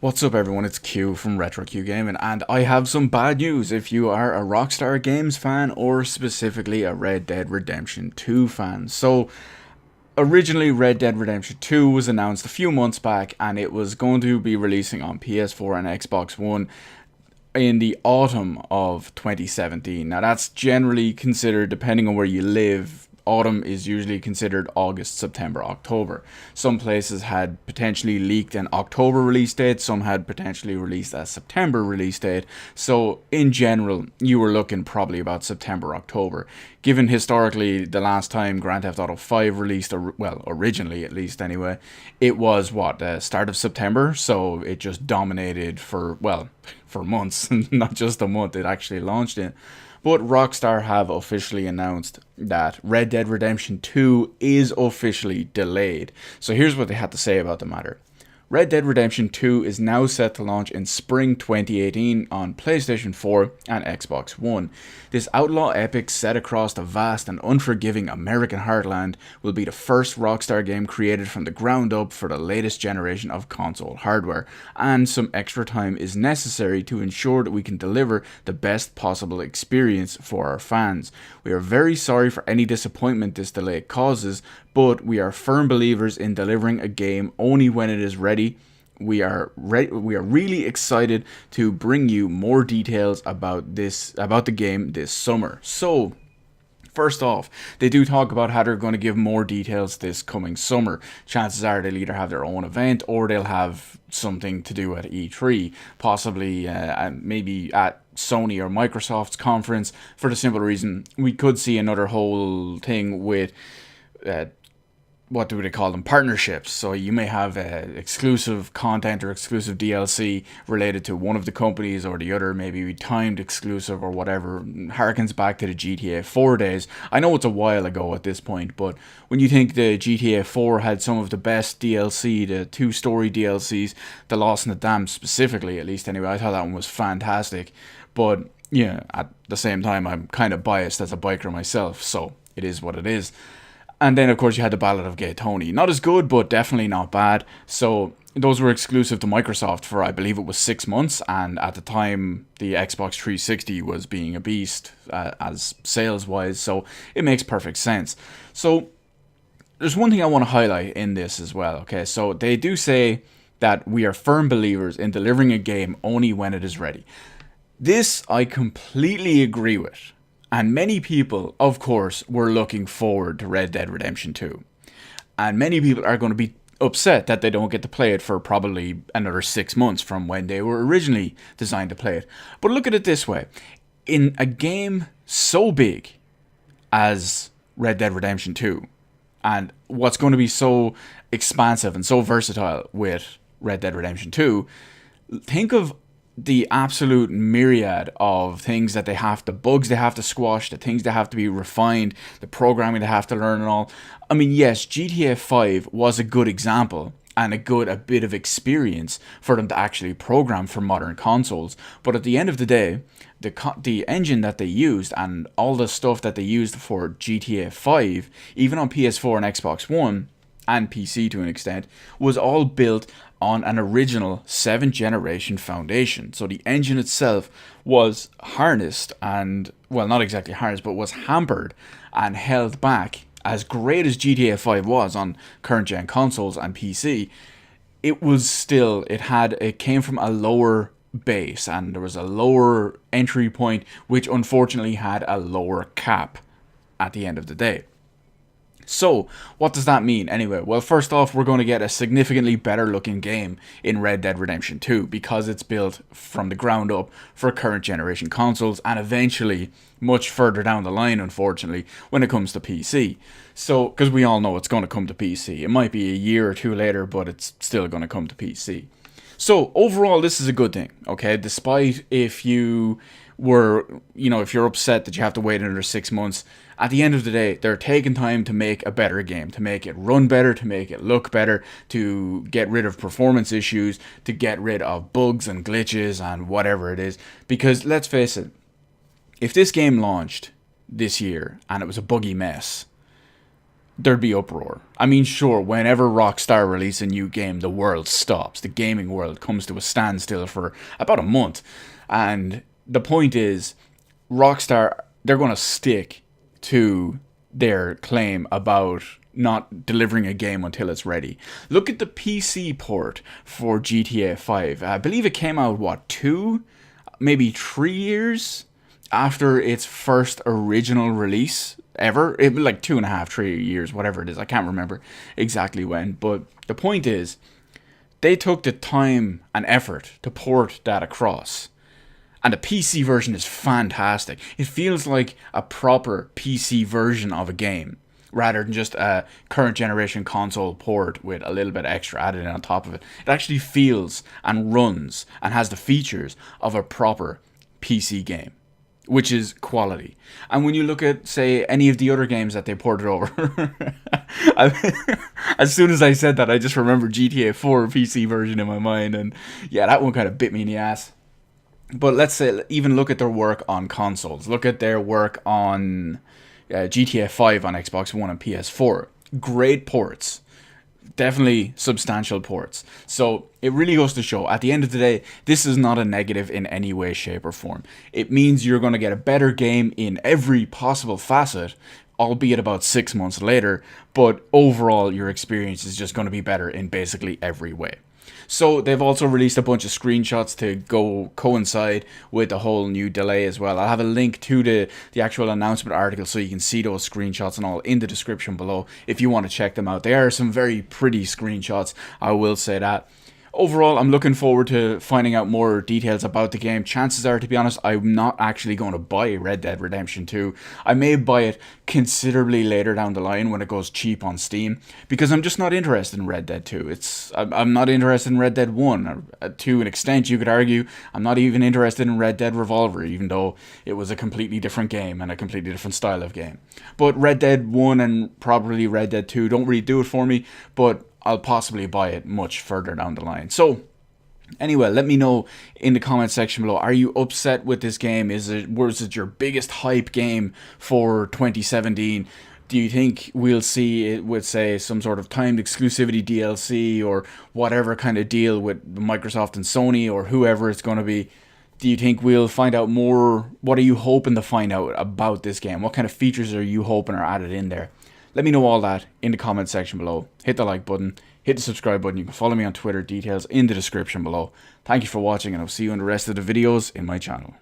What's up everyone, it's Q from RetroQ Gaming, and I have some bad news if you are a Rockstar Games fan or specifically a Red Dead Redemption 2 fan. So, originally Red Dead Redemption 2 was announced a few months back and it was going to be releasing on PS4 and Xbox One in the autumn of 2017. Now that's generally considered, depending on where you live, autumn is usually considered August, September, October. Some places had potentially leaked an October release date, some had potentially released a September release date. So in general, you were looking probably about September, October. Given historically the last time Grand Theft Auto 5 released, well, originally at least anyway, it was start of September, so it just dominated for, well, for months, not just a month, it actually launched in. But Rockstar have officially announced that Red Dead Redemption 2 is officially delayed. So here's what they had to say about the matter. Red Dead Redemption 2 is now set to launch in spring 2018 on PlayStation 4 and Xbox One. This outlaw epic set across the vast and unforgiving American heartland will be the first Rockstar game created from the ground up for the latest generation of console hardware, and some extra time is necessary to ensure that we can deliver the best possible experience for our fans. We are very sorry for any disappointment this delay causes, but we are firm believers in delivering a game only when it is ready. We are really excited to bring you more details about the game this summer. So, first off, they do talk about how they're going to give more details this coming summer. Chances are they'll either have their own event or they'll have something to do at E3, possibly maybe at Sony or Microsoft's conference, for the simple reason we could see another whole thing with what do they call them? Partnerships. So you may have exclusive content or exclusive DLC related to one of the companies or the other, maybe timed exclusive or whatever. Harkens back to the GTA 4 days. I know it's a while ago at this point, but when you think the GTA 4 had some of the best DLC, the two story DLCs, The Lost in the Dam specifically, at least anyway, I thought that one was fantastic. But yeah, at the same time, I'm kind of biased as a biker myself, so it is what it is. And then, of course, you had the Ballad of Gay Tony. Not as good, but definitely not bad. So those were exclusive to Microsoft for, I believe it was 6 months. And at the time, the Xbox 360 was being a beast as sales-wise. So it makes perfect sense. So there's one thing I want to highlight in this as well. Okay, so they do say that we are firm believers in delivering a game only when it is ready. This I completely agree with. And many people, of course, were looking forward to Red Dead Redemption 2. And many people are going to be upset that they don't get to play it for probably another 6 months from when they were originally designed to play it. But look at it this way. In a game so big as Red Dead Redemption 2, and what's going to be so expansive and so versatile with Red Dead Redemption 2, think of the absolute myriad of things that the bugs they have to squash, the things that have to be refined, the programming they have to learn and all. I mean, yes, GTA 5 was a good example and a bit of experience for them to actually program for modern consoles. But at the end of the day, the engine that they used and all the stuff that they used for GTA 5, even on PS4 and Xbox One, and PC to an extent, was all built on an original 7th generation foundation. So the engine itself was harnessed and, well, not exactly harnessed, but was hampered and held back. As great as GTA 5 was on current gen consoles and PC, it came from a lower base and there was a lower entry point, which unfortunately had a lower cap at the end of the day. So, what does that mean anyway? Well, first off, we're going to get a significantly better looking game in Red Dead Redemption 2 because it's built from the ground up for current generation consoles and eventually much further down the line, unfortunately, when it comes to PC. So, because we all know it's going to come to PC. It might be a year or two later, but it's still going to come to PC. So, overall, this is a good thing, okay? Despite if you're upset that you have to wait another 6 months, at the end of the day, they're taking time to make a better game, to make it run better, to make it look better, to get rid of performance issues, to get rid of bugs and glitches and whatever it is. Because let's face it, if this game launched this year and it was a buggy mess, there'd be uproar. I mean, sure, whenever Rockstar release a new game, the world stops. The gaming world comes to a standstill for about a month. And the point is, Rockstar, they're going to stick to their claim about not delivering a game until it's ready. Look at the PC port for GTA 5. I believe it came out, what, 2, maybe 3 years after its first original release ever. It was like 2.5, 3 years, whatever it is. I can't remember exactly when. But the point is, they took the time and effort to port that across. And the PC version is fantastic. It feels like a proper PC version of a game, rather than just a current generation console port with a little bit extra added in on top of it. It actually feels and runs and has the features of a proper PC game, which is quality. And when you look at, say, any of the other games that they ported over, as soon as I said that, I just remember GTA 4 PC version in my mind, and yeah, that one kind of bit me in the ass. But let's say, even look at their work on consoles. Look at their work on GTA 5 on Xbox One and PS4. Great ports. Definitely substantial ports. So it really goes to show, at the end of the day, this is not a negative in any way, shape, or form. It means you're going to get a better game in every possible facet, albeit about 6 months later, but overall your experience is just going to be better in basically every way. So they've also released a bunch of screenshots to go coincide with the whole new delay as well. I'll have a link to the actual announcement article so you can see those screenshots and all in the description below if you want to check them out. They are some very pretty screenshots, I will say that. Overall, I'm looking forward to finding out more details about the game. Chances are, to be honest, I'm not actually going to buy Red Dead Redemption 2. I may buy it considerably later down the line when it goes cheap on Steam, because I'm just not interested in Red Dead 2. I'm not interested in Red Dead 1. To an extent, you could argue, I'm not even interested in Red Dead Revolver, even though it was a completely different game and a completely different style of game. But Red Dead 1 and probably Red Dead 2 don't really do it for me, but I'll possibly buy it much further down the line. So, anyway, let me know in the comment section below. Are you upset with this game? Was it your biggest hype game for 2017? Do you think we'll see it with, say, some sort of timed exclusivity DLC or whatever kind of deal with Microsoft and Sony or whoever it's going to be? Do you think we'll find out more? What are you hoping to find out about this game? What kind of features are you hoping are added in there? Let me know all that in the comment section below. Hit the like button, hit the subscribe button. You can follow me on Twitter, details in the description below. Thank you for watching, and I'll see you in the rest of the videos in my channel.